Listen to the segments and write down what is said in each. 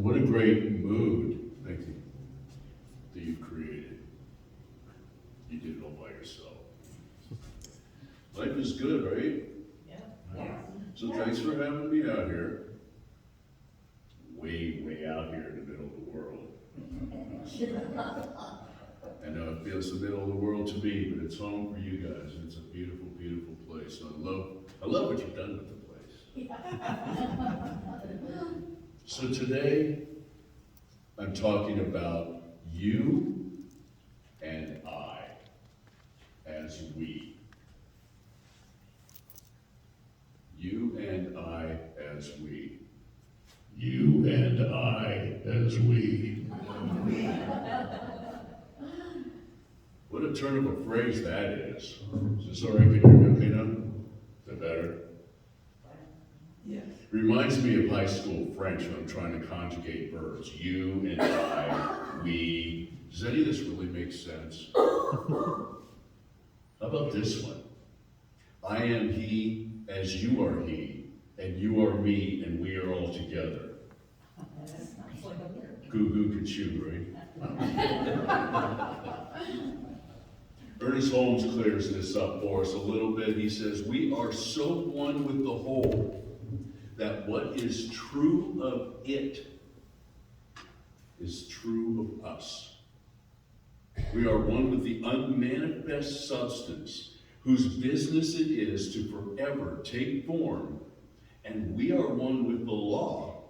what a great mood, thank you, that you've created. You did it all by yourself. Life is good, right? Yeah. So thanks for having me out here. Way, way out here in the middle of the world. I know it feels the middle of the world to me, but it's home for you guys. It's a beautiful, beautiful place. I love what you've done with the place. So today, I'm talking about you and I as we. You and I as we. You and I as we. What a turn of a phrase that is. Is this all right? Can you hear me okay now? Is that better? Yes. Reminds me of high school French when I'm trying to conjugate verbs. You and I, we. Does any of this really make sense? How about this one? I am he as you are he, and you are me, and we are all together. Goo goo kachu, right? Ernest Holmes clears this up for us a little bit. He says, we are so one with the whole that what is true of it is true of us. We are one with the unmanifest substance whose business it is to forever take form, and we are one with the law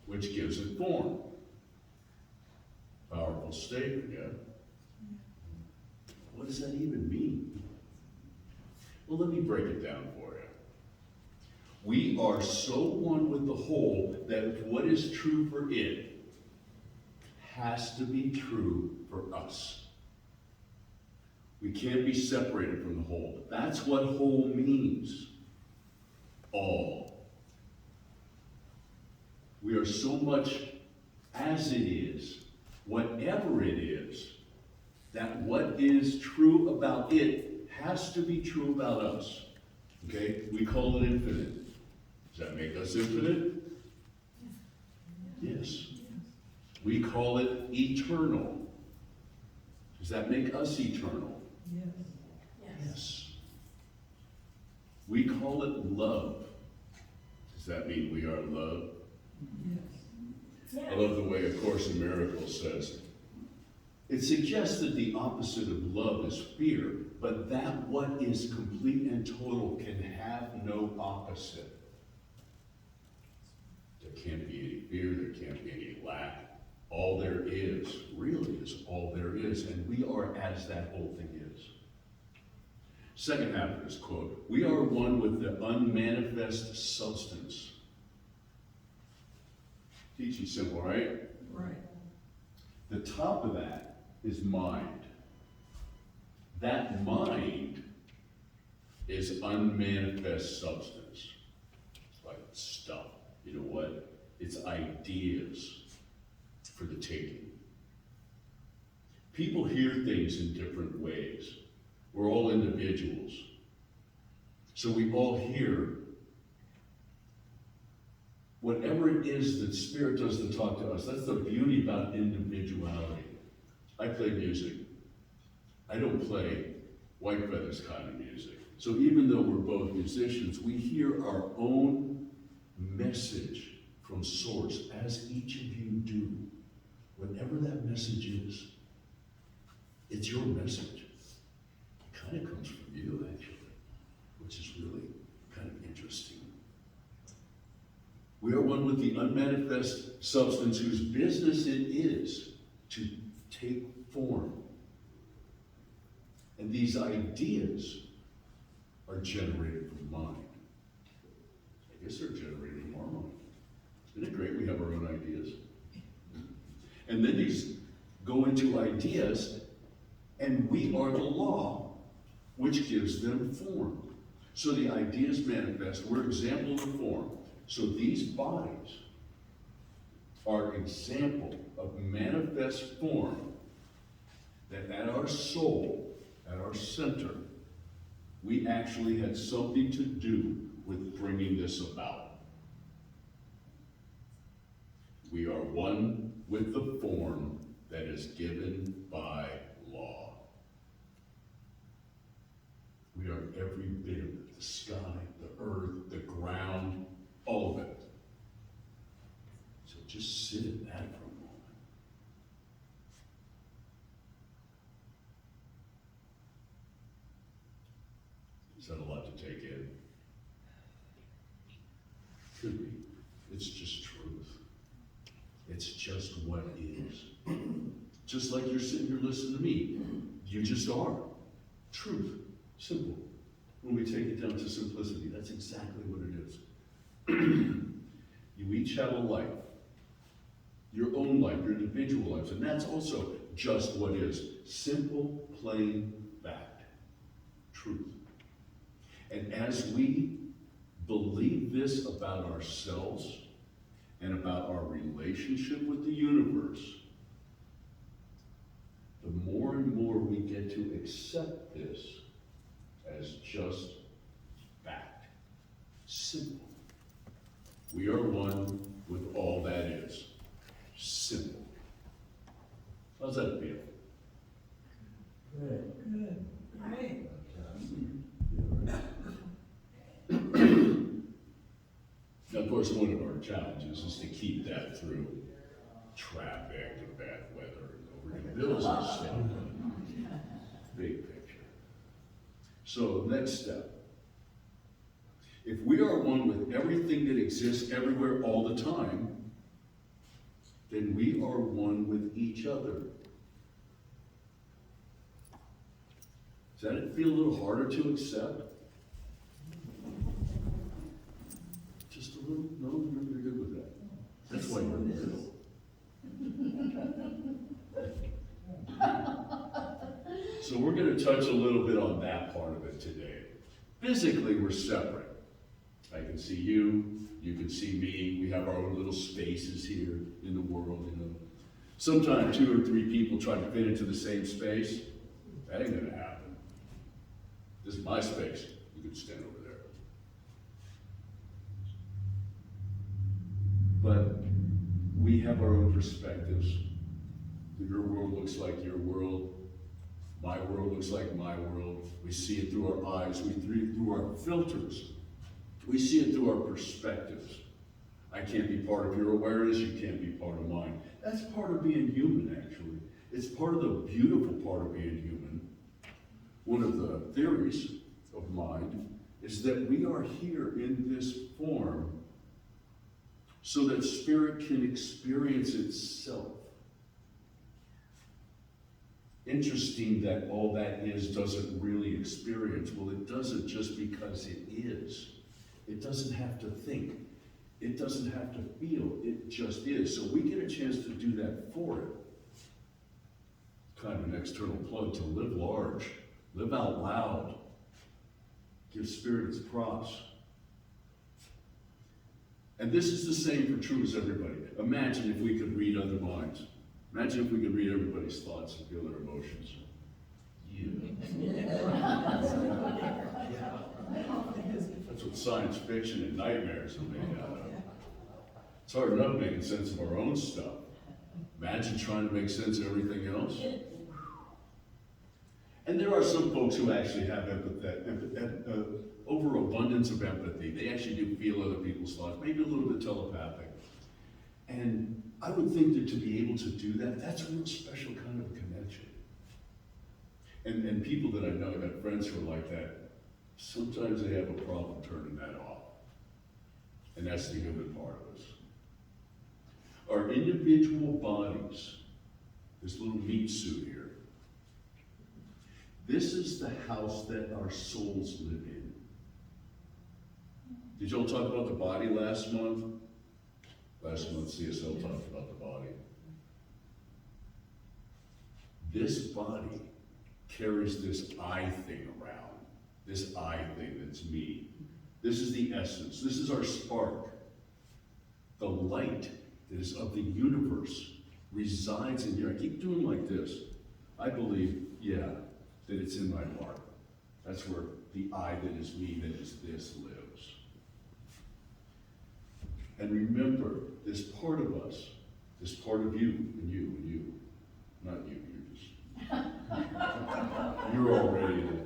which gives it form. Powerful statement, yeah? What does that even mean? Well, let me break it down for you. We are so one with the whole that what is true for it has to be true for us. We can't be separated from the whole. That's what whole means. All. We are so much as it is, whatever it is, that what is true about it has to be true about us. Okay? We call it infinite. Does that make us infinite? Yes. We call it eternal. Does that make us eternal? Yes. We call it love. Does that mean we are love? Yes. I love the way A Course in Miracles says, it suggests that the opposite of love is fear, but that what is complete and total can have no opposite. There can't be any fear, there can't be any lack. All there is, really is all there is, and we are as that whole thing is. Second half of this quote, we are one with the unmanifest substance. Teaching simple, right? Right. The top of that is mind. That mind is unmanifest substance. It's like stuff. You know what? It's ideas for the taking. People hear things in different ways. We're all individuals. So we all hear whatever it is that Spirit does to talk to us. That's the beauty about individuality. I play music. I don't play White Feathers kind of music. So even though we're both musicians, we hear our own message from Source, as each of you do. Whatever that message is, it's your message. It kind of comes from you, actually, which is really kind of interesting. We are one with the unmanifest substance whose business it is to take form. And these ideas are generated from mind. I guess they're generated from our mind. Isn't it great we have our own ideas? And then these go into ideas, and we are the law which gives them form. So the ideas manifest. We're example of the form. So these bodies are example of manifest form that at our soul, at our center, we actually had something to do with bringing this about. We are one with the form that is given by law. We are every bit of it, the sky, the earth, the ground, all of it. So just sit in that for a moment. Is that a lot to take in? Could be. It's just truth. It's just what is. Just like you're sitting here listening to me. You just are. Truth. Simple. When we take it down to simplicity, that's exactly what it is. You each have a life. Your own life, your individual lives. And that's also just what is. Simple, plain fact. Truth. And as we believe this about ourselves and about our relationship with the universe, the more and more we get to accept this as just fact. Simple. We are one with all that is. Simple. How's that feel? Good. Good. Great. Now, of course, one of our challenges is to keep that through traffic and bad weather and over bills and stuff. Big picture. So, next step. If we are one with everything that exists everywhere all the time, then we are one with each other. Does that feel a little harder to accept? Just a little? No, you're good with that. That's why you're in the middle. So we're going to touch a little bit on that part of it today. Physically, we're separate. I can see you, you can see me. We have our own little spaces here in the world, you know. Sometimes 2 or 3 people try to fit into the same space. That ain't going to happen. This is my space. You can stand over there. But we have our own perspectives. Your world looks like your world. My world looks like my world. We see it through our eyes. We see it through our filters. We see it through our perspectives. I can't be part of your awareness. You can't be part of mine. That's part of being human, actually. It's part of the beautiful part of being human. One of the theories of mind is that we are here in this form so that spirit can experience itself. Interesting that all that is doesn't really experience. Well, it doesn't just because it is. It doesn't have to think. It doesn't have to feel. It just is. So we get a chance to do that for it. Kind of an external plug to live large, live out loud, give spirit its props. And this is the same for true as everybody. Imagine if we could read other minds. Imagine if we could read everybody's thoughts and feel their emotions. That's what science fiction and nightmares are made out of. It's hard enough making sense of our own stuff. Imagine trying to make sense of everything else. And there are some folks who actually have overabundance of empathy. They actually do feel other people's thoughts, maybe a little bit telepathic. And I would think that to be able to do that, that's a real special kind of connection. And people that I know, I've got friends who are like that, sometimes they have a problem turning that off. And that's the human part of us. Our individual bodies, this little meat suit here, this is the house that our souls live in. Did y'all talk about the body last month? Last month, CSL talked about the body. This body carries this I thing around. This I thing that's me. This is the essence. This is our spark. The light that is of the universe resides in here. I keep doing like this. I believe, that it's in my heart. That's where the I that is me, that is this, lives. And remember, this part of us This part of you, and you, and you. Not you, you're just, you're already in it.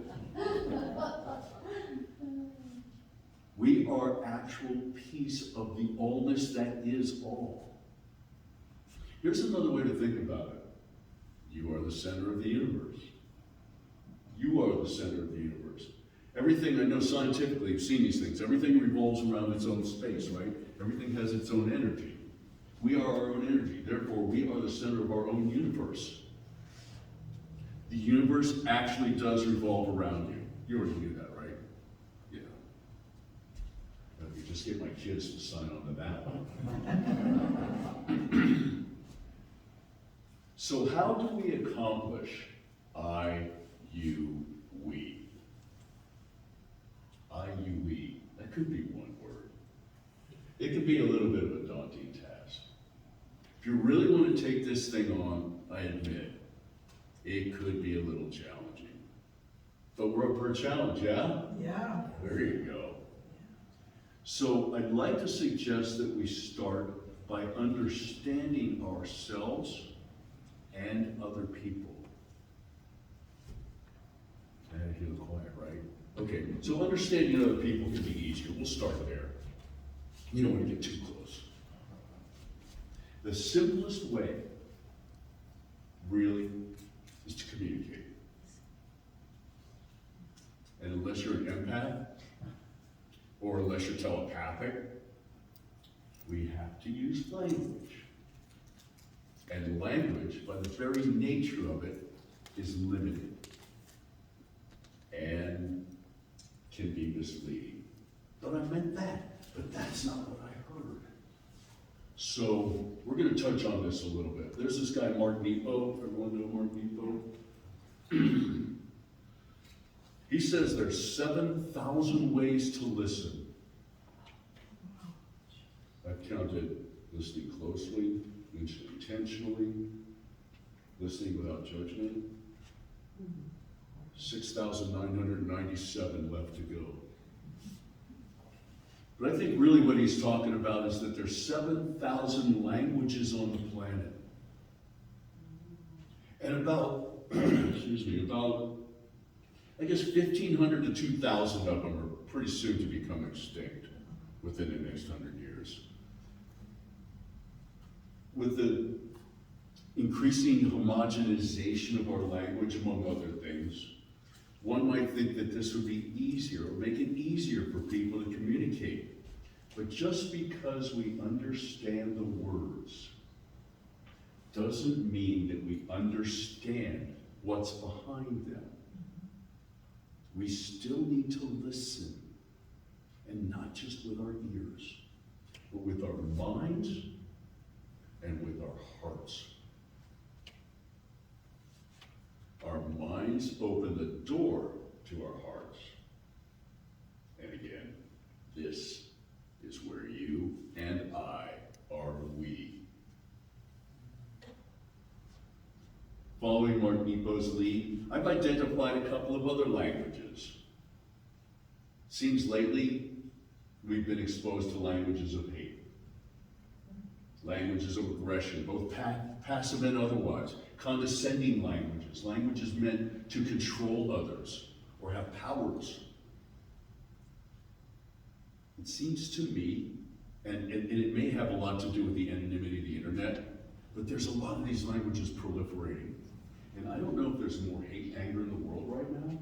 We are actual piece of the allness that is all. Here's another way to think about it. You are the center of the universe. You are the center of the universe. Everything, I know scientifically, you've seen these things, everything revolves around its own space, right? Everything has its own energy. We are our own energy, therefore we are the center of our own universe. The universe actually does revolve around you. You already knew that, right? Yeah. If you just get my kids to sign on to that one. So how do we accomplish I, you, we? I, you, we. That could be one word. It could be a little bit of a daunting task. If you really want to take this thing on, I admit, it could be a little challenging. But we're up for a challenge, yeah? Yeah. There you go. So I'd like to suggest that we start by understanding ourselves and other people. And you look quiet, right? Okay, so understanding other people can be easier. We'll start there. You don't want to get too close. The simplest way, really, is to communicate. And unless you're an empath, or unless you're telepathic, we have to use language. And language, by the very nature of it, is limited and can be misleading. But I meant that, but that's not what I heard. So we're going to touch on this a little bit. There's this guy, Mark Nepo. Everyone know Mark Nepo? He says there's 7,000 ways to listen. I've counted listening closely, intentionally, listening without judgment. 6,997 left to go. But I think really what he's talking about is that there's 7,000 languages on the planet. And about, about, I guess 1,500 to 2,000 of them are pretty soon to become extinct within the next 100 years. With the increasing homogenization of our language, among other things, one might think that this would be easier, or make it easier for people to communicate. But just because we understand the words doesn't mean that we understand what's behind them. We still need to listen, and not just with our ears, but with our minds and with our hearts. Our minds open the door to our hearts. And again, this is where you and I are we. Following Mark Nepo's lead, I've identified a couple of other languages. Seems lately we've been exposed to languages of hate. Languages of aggression, both passive and otherwise. Condescending languages, languages meant to control others or have powers. It seems to me, and it may have a lot to do with the anonymity of the internet, but there's a lot of these languages proliferating. And I don't know if there's more hate, anger in the world right now,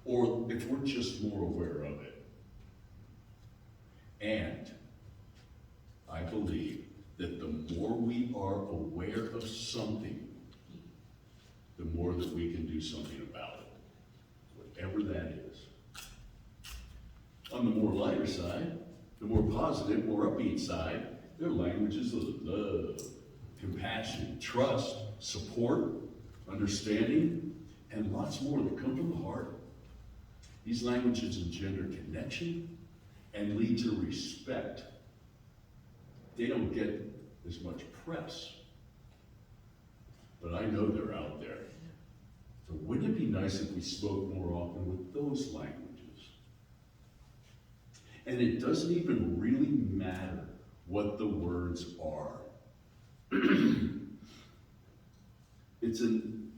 or if we're just more aware of it. And I believe that the more we are aware of something, the more that we can do something about it, whatever that is. On the more lighter side, the more positive, more upbeat side, there are languages of love, compassion, trust, support, understanding, and lots more that come from the heart. These languages engender connection and lead to respect. They don't get as much press, but I know they're out there. So wouldn't it be nice if we spoke more often with those languages? And it doesn't even really matter what the words are. It's an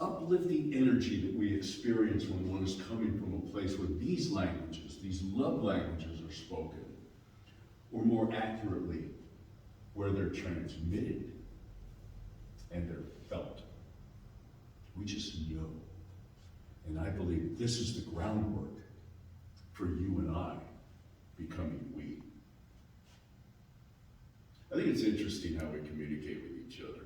uplifting energy that we experience when one is coming from a place where these languages, these love languages are spoken, or more accurately, where they're transmitted and they're felt. We just know. And I believe this is the groundwork for you and I becoming we. I think it's interesting how we communicate with each other.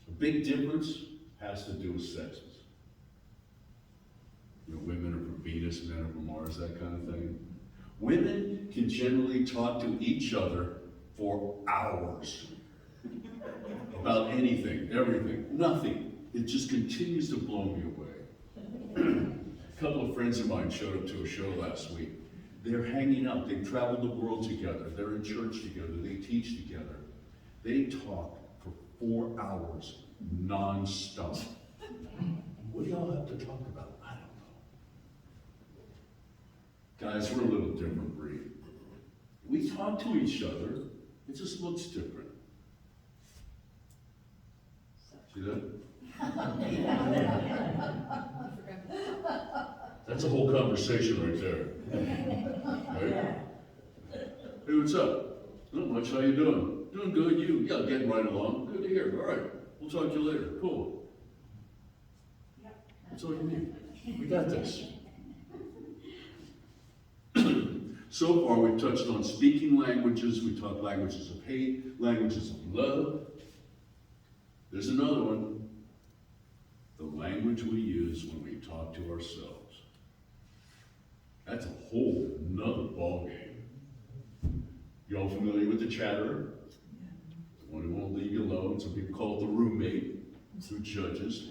A big difference has to do with sexes. You know, women are from Venus, men are from Mars, that kind of thing. Women can generally talk to each other for hours about anything, everything, nothing. It just continues to blow me away. A couple of friends of mine showed up to a show last week. They're hanging out, they've traveled the world together, they're in church together, they teach together. They talk for 4 hours non-stop. What do y'all have to talk about? I don't know. Guys, we're a little different breed. We talk to each other, it just looks different. See that? That's a whole conversation right there. Right? Hey, what's up? Not much, how you doing? Doing good, you? Yeah, getting right along. Good to hear. All right, we'll talk to you later. Cool. That's all you need. We got this. So far, we've touched on speaking languages, we talked languages of hate, languages of love. There's another one. The language we use when we talk to ourselves. That's a whole nother ballgame. You all familiar with the chatterer? The one who won't leave you alone. Some people call it the roommate, who judges.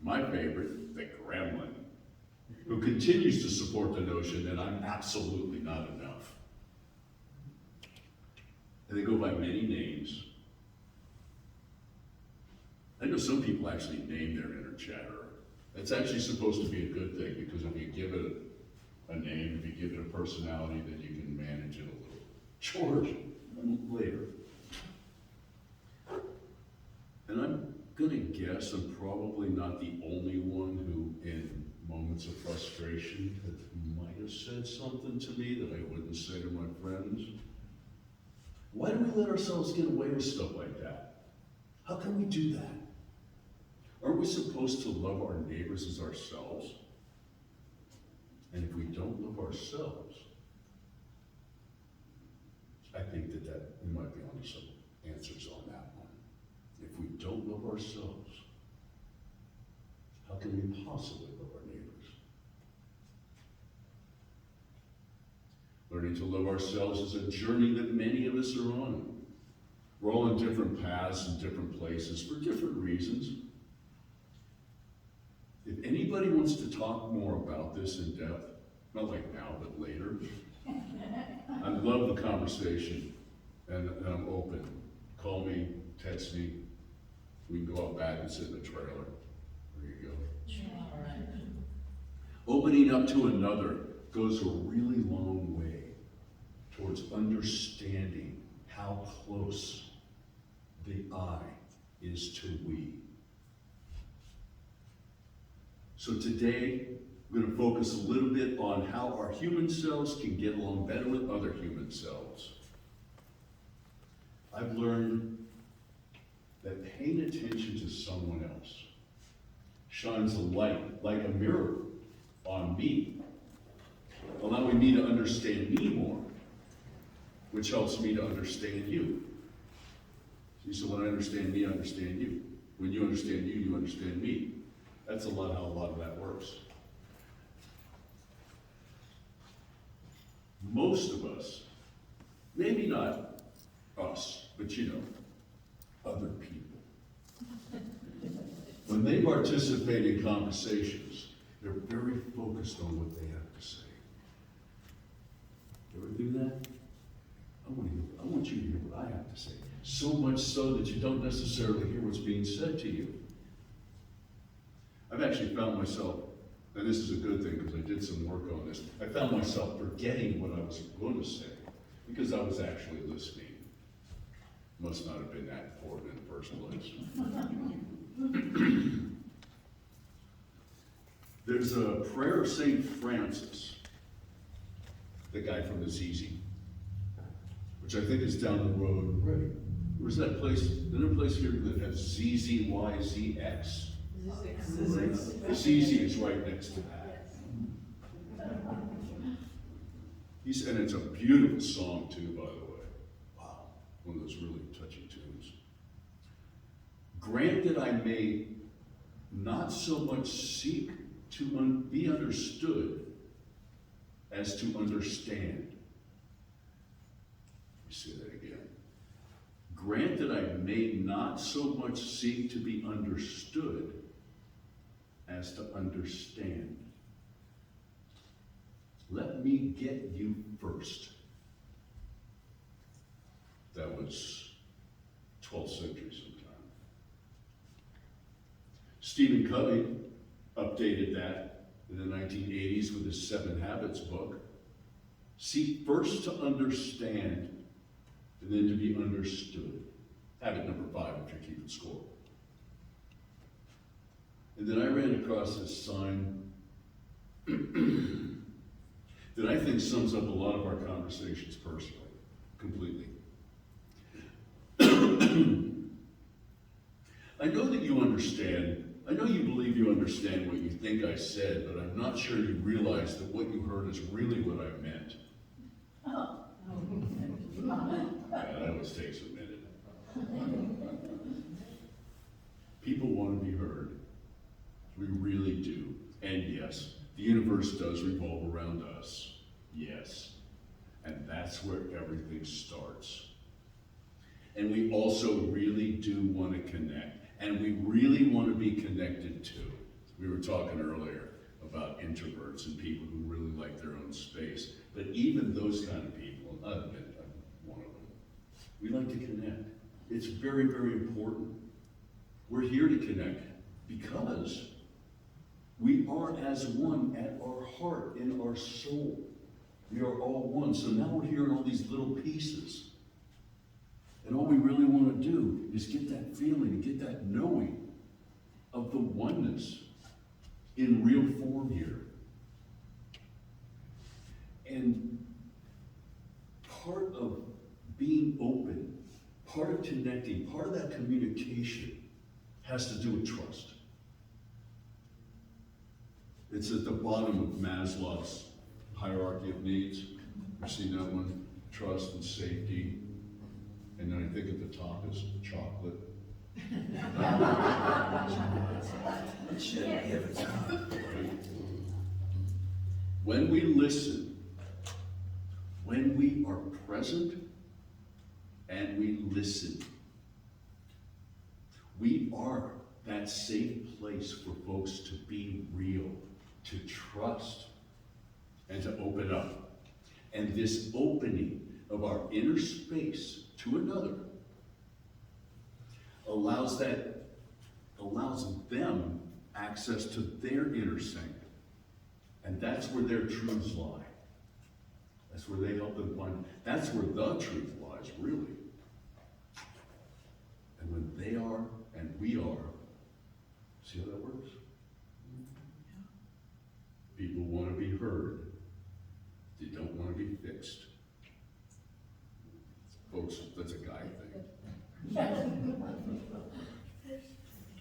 My favorite, the gremlin, who continues to support the notion that I'm absolutely not enough. And they go by many names. I know some people actually name their inner chatterer. That's actually supposed to be a good thing, because if you give it a name, if you give it a personality, then you can manage it a little. George, later. And I'm gonna guess I'm probably not the only one who, in moments of frustration, might have said something to me that I wouldn't say to my friends. Why do we let ourselves get away with stuff like that? How can we do that? Aren't we supposed to love our neighbors as ourselves? And if we don't love ourselves, I think that we might be onto some answers on that one. If we don't love ourselves, how can we possibly love our neighbors? Learning to love ourselves is a journey that many of us are on. We're all on different paths and different places for different reasons. If anybody wants to talk more about this in depth, not like now, but later, I love the conversation, and I'm open. Call me, text me. We can go out back and sit in the trailer. There you go. Opening up to another goes a really long way towards understanding how close the I is to we. So today, I'm going to focus a little bit on how our human selves can get along better with other human selves. I've learned that paying attention to someone else shines a light, like a mirror, on me, allowing me to understand me more, which helps me to understand you. See, so when I understand me, I understand you. When you understand you, you understand me. That's how a lot of that works. Most of us, maybe not us, but you know, other people, when they participate in conversations, they're very focused on what they have to say. You ever do that? I want you to hear what I have to say. So much so that you don't necessarily hear what's being said to you. I've actually found myself, and this is a good thing because I did some work on this, I found myself forgetting what I was going to say because I was actually listening. Must not have been that important in the first place. There's a prayer of St. Francis, the guy from the ZZ, which I think is down the road. Right. Where's that place? Is there a place here that has ZZYZX? The ZZ is right next to that. And it's a beautiful song too, by the way. Wow, one of those really touching tunes. Grant that I may not so much seek to be understood as to understand. Let me say that again. Grant that I may not so much seek to be understood as to understand. Let me get you first. That was 12th century sometime. Stephen Covey updated that in the 1980s with his 7 Habits book. Seek first to understand and then to be understood. Habit number 5 if you're keeping score. And then I ran across this sign that I think sums up a lot of our conversations personally, completely. I know that you understand, I know you believe you understand what you think I said, but I'm not sure you realize that what you heard is really what I meant. That always takes a minute. People want to be heard. We really do. And yes, the universe does revolve around us. Yes. And that's where everything starts. And we also really do want to connect. And we really want to be connected to. We were talking earlier about introverts and people who really like their own space. But even those kind of people, and I've been one of them, we like to connect. It's very, very important. We're here to connect because we are as one at our heart, in our soul. We are all one. So now we're hearing all these little pieces. And all we really want to do is get that feeling, get that knowing of the oneness in real form here. And part of being open, part of connecting, part of that communication has to do with trust. It's at the bottom of Maslow's hierarchy of needs. You've seen that one? Trust and safety. And then I think at the top is chocolate. When we listen, when we are present and we listen, we are that safe place for folks to be real, to trust, and to open up. And this opening of our inner space to another allows them access to their inner sanctum. And that's where their truths lie. That's where they help them find, that's where the truth lies, really. And when they are and we are, see how that works? People want to be heard. They don't want to be fixed. Folks, that's a guy thing.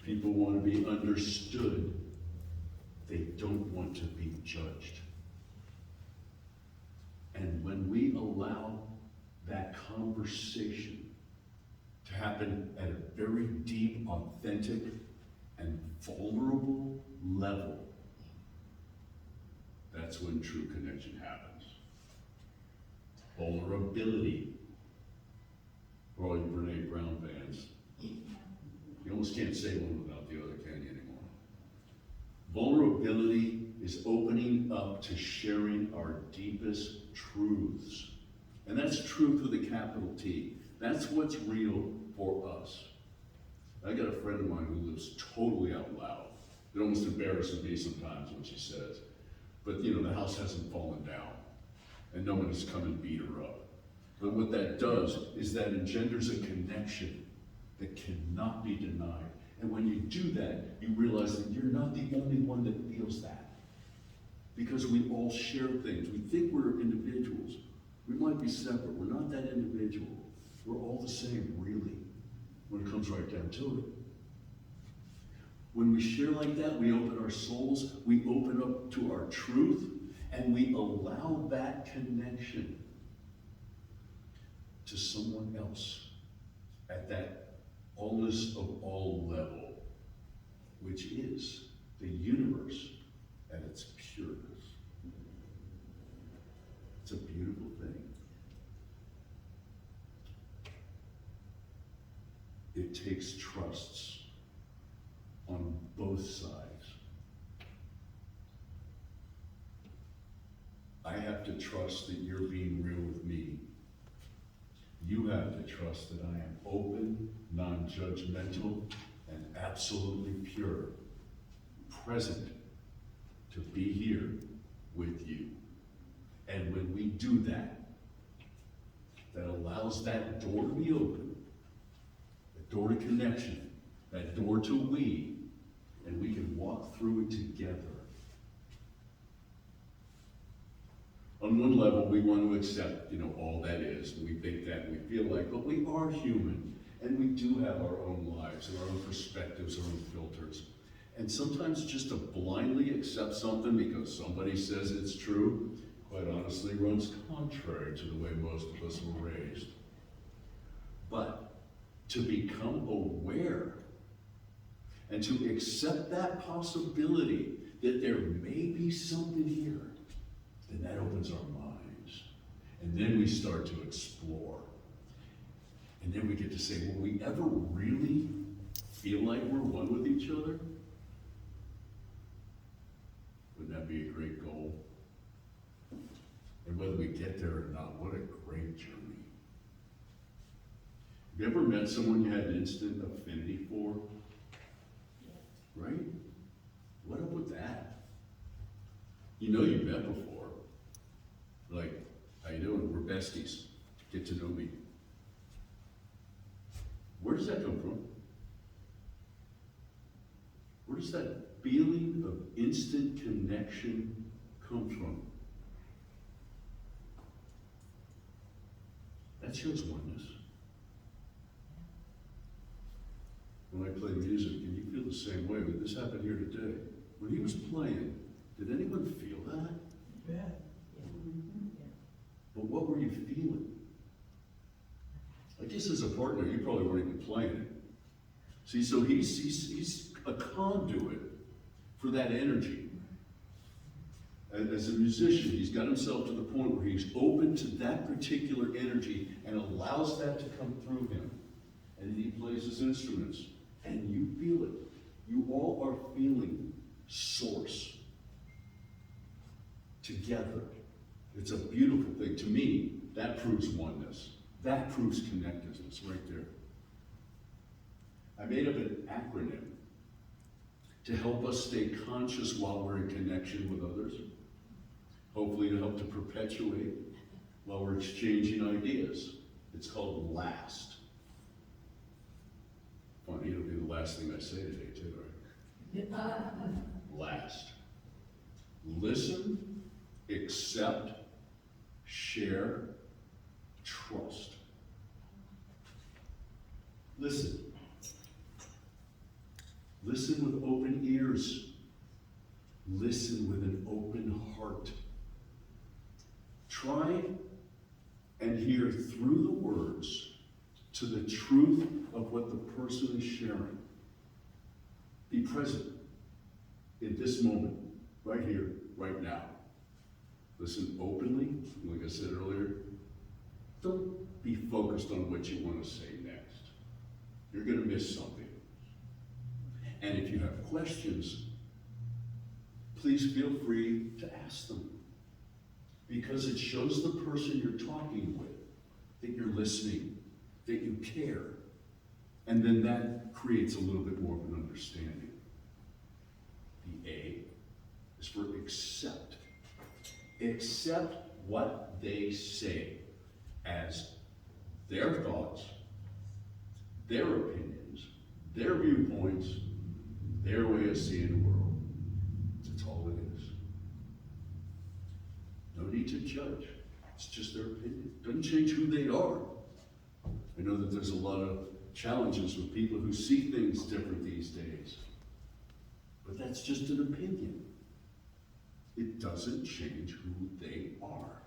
People want to be understood. They don't want to be judged. And when we allow that conversation to happen at a very deep, authentic, and vulnerable level, that's when true connection happens. Vulnerability. For all you Brene Brown fans, you almost can't say one without the other, can you, anymore? Vulnerability is opening up to sharing our deepest truths. And that's truth with a capital T. That's what's real for us. I got a friend of mine who lives totally out loud. It almost embarrasses me sometimes when she says, but you know, the house hasn't fallen down and no one has come and beat her up. But what that does is that engenders a connection that cannot be denied. And when you do that, you realize that you're not the only one that feels that. Because we all share things. We think we're individuals. We might be separate. We're not that individual. We're all the same, really, when it comes right down to it. When we share like that, we open our souls, we open up to our truth, and we allow that connection to someone else at that allness of all level, which is the universe at its pureness. It's a beautiful thing. It takes trusts on both sides. I have to trust that you're being real with me. You have to trust that I am open, non-judgmental, and absolutely pure, present to be here with you. And when we do that, that allows that door to be open, the door to connection, that door to we, and we can walk through it together. On one level, we want to accept, all that is, and we think that, and we feel like, but we are human, and we do have our own lives, and our own perspectives, our own filters. And sometimes just to blindly accept something because somebody says it's true, quite honestly, runs contrary to the way most of us were raised. But to become aware and to accept that possibility that there may be something here, then that opens our minds. And then we start to explore. And then we get to say, will we ever really feel like we're one with each other? Wouldn't that be a great goal? And whether we get there or not, what a great journey. Have you ever met someone you had an instant affinity for? Right? What up with that? You know you've met before. Like, how you doing? We're besties. Get to know me. Where does that come from? Where does that feeling of instant connection come from? That shows oneness. When I play music, and you feel the same way, but this happened here today. When he was playing, did anyone feel that? Yeah. But what were you feeling? I guess as a partner, you probably weren't even playing it. See, so he's a conduit for that energy. As a musician, he's got himself to the point where he's open to that particular energy and allows that to come through him. And he plays his instruments, and you feel it. You all are feeling source together. It's a beautiful thing. To me, that proves oneness. That proves connectedness right there. I made up an acronym to help us stay conscious while we're in connection with others. Hopefully to help to perpetuate while we're exchanging ideas. It's called LAST. Funny, it'll be the last thing I say today too, right? LAST. Listen, accept, share, trust. Listen. Listen with open ears. Listen with an open heart. Try and hear through the words to the truth of what the person is sharing. Be present in this moment, right here, right now. Listen openly, like I said earlier. Don't be focused on what you want to say next. You're going to miss something. And if you have questions, please feel free to ask them. Because it shows the person you're talking with that you're listening, that you care. And then that creates a little bit more of an understanding. The A is for accept. Accept what they say. as their thoughts, their opinions, their viewpoints, their way of seeing the world. That's all it is. No need to judge. It's just their opinion. Doesn't change who they are. I know that there's a lot of challenges with people who see things different these days. But that's just an opinion. It doesn't change who they are.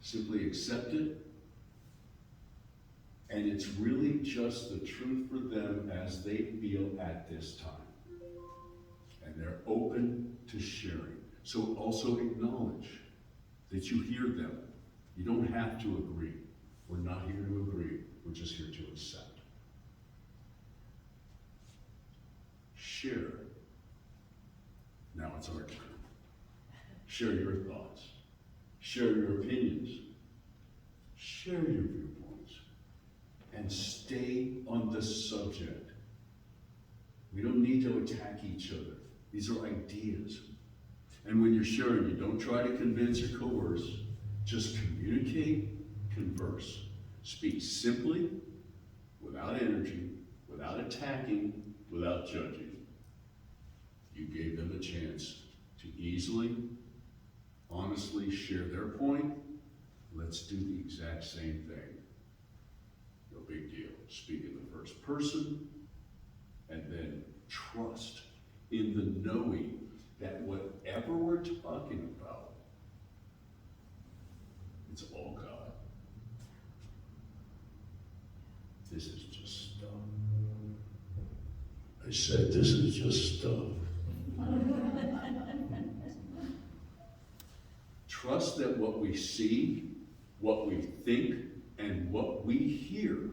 Simply accept it, and it's really just the truth for them as they feel at this time. And they're open to sharing. So also acknowledge that you hear them. You don't have to agree. We're not here to agree. We're just here to accept. Share. Now it's our turn. Share your thoughts. Share your opinions. Share your viewpoints. And stay on the subject. We don't need to attack each other. These are ideas. And when you're sharing, you don't try to convince or coerce. Just communicate, converse. Speak simply, without energy, without attacking, without judging. You gave them a chance to easily, honestly share their point. Let's do the exact same thing. No big deal. Speak in the first person, and then trust in the knowing that whatever we're talking about, it's all God. This is just stuff. I said, this is just stuff. Trust that what we see, what we think, and what we hear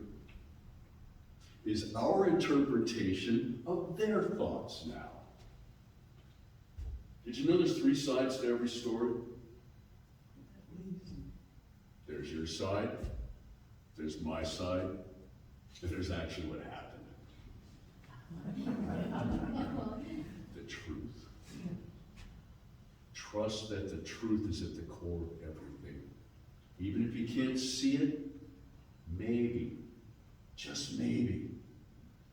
is our interpretation of their thoughts now. Did you know there's 3 sides to every story? There's your side, there's my side, and there's actually what happened. The truth. Trust that the truth is at the core of everything. Even if you can't see it, maybe, just maybe,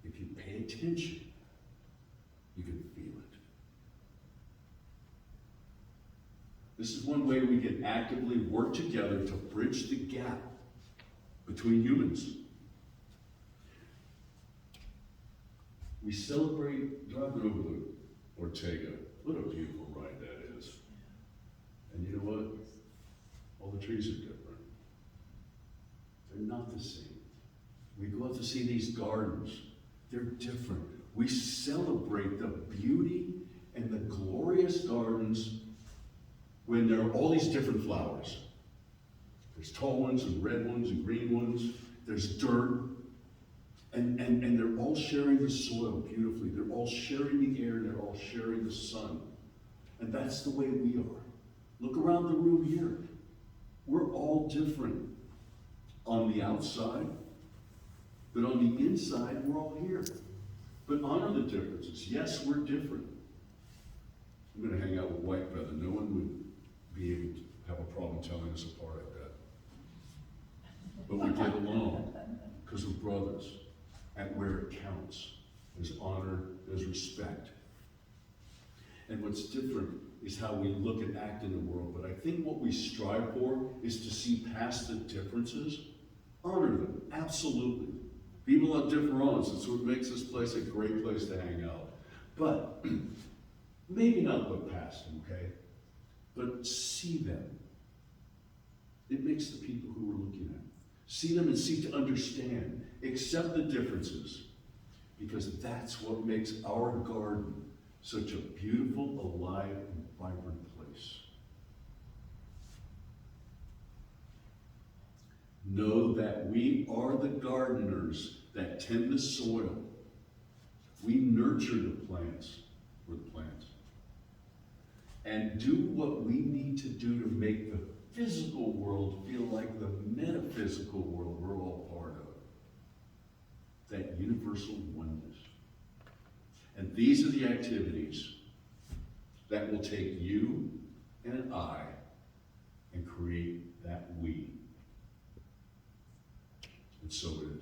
if you pay attention, you can feel it. This is one way we can actively work together to bridge the gap between humans. We celebrate driving over the Ortega. What a beautiful ride that is. And you know what? All the trees are different. They're not the same. We go out to see these gardens. They're different. We celebrate the beauty and the glorious gardens when there are all these different flowers. There's tall ones and red ones and green ones. There's dirt. And they're all sharing the soil beautifully. They're all sharing the air. They're all sharing the sun. And that's the way we are. Look around the room here. We're all different on the outside, but on the inside, we're all here. But honor the differences. Yes, we're different. I'm going to hang out with white feather. No one would be able to have a problem telling us apart, I bet. But we get along because we're brothers. And where it counts, there's honor, there's respect. And what's different is how we look and act in the world. But I think what we strive for is to see past the differences, honor them, absolutely. People have different it's what makes this place a great place to hang out. But maybe not look past them, okay? But see them. It makes the people who we're looking at. See them and seek to understand. Accept the differences. Because that's what makes our garden such a beautiful, alive, and vibrant place. Know that we are the gardeners that tend the soil. We nurture the plants. We're the plants. And do what we need to do to make the physical world feel like the metaphysical world we're all part of. That universal oneness. And these are the activities that will take you and I and create that we. And so it is.